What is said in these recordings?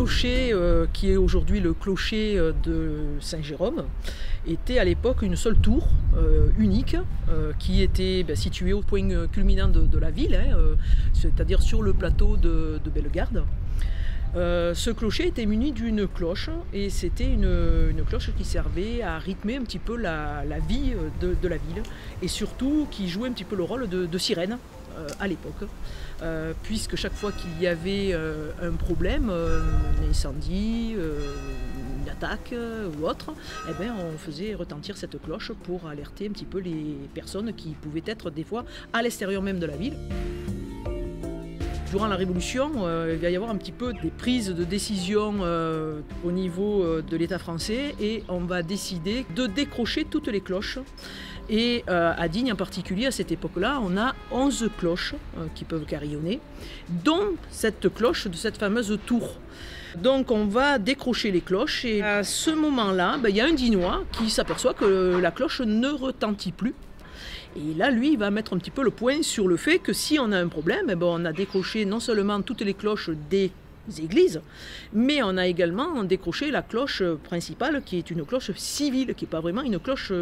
clocher, qui est aujourd'hui le clocher de Saint-Jérôme, était à l'époque une seule tour unique qui était située au point culminant de la ville, c'est-à-dire sur le plateau de Bellegarde. Ce clocher était muni d'une cloche et c'était une cloche qui servait à rythmer un petit peu la vie de la ville et surtout qui jouait un petit peu le rôle de sirène à l'époque. Puisque chaque fois qu'il y avait un problème, un incendie, une attaque ou autre, on faisait retentir cette cloche pour alerter un petit peu les personnes qui pouvaient être des fois à l'extérieur même de la ville. Durant la Révolution, il va y avoir un petit peu des prises de décision au niveau de l'État français et on va décider de décrocher toutes les cloches. Et à Digne en particulier, à cette époque-là, on a 11 cloches qui peuvent carillonner, dont cette cloche de cette fameuse tour. Donc on va décrocher les cloches et à ce moment-là, il y a un Dinois qui s'aperçoit que la cloche ne retentit plus. Et là, lui, il va mettre un petit peu le point sur le fait que si on a un problème, on a décroché non seulement toutes les cloches des églises, mais on a également décroché la cloche principale qui est une cloche civile, qui n'est pas vraiment une cloche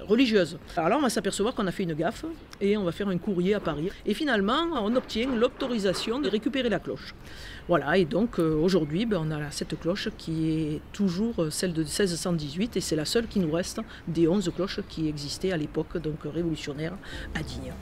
religieuse. Alors là, on va s'apercevoir qu'on a fait une gaffe et on va faire un courrier à Paris. Et finalement, on obtient l'autorisation de récupérer la cloche. Voilà, et donc aujourd'hui, on a cette cloche qui est toujours celle de 1618 et c'est la seule qui nous reste des 11 cloches qui existaient à l'époque donc révolutionnaire à Digne.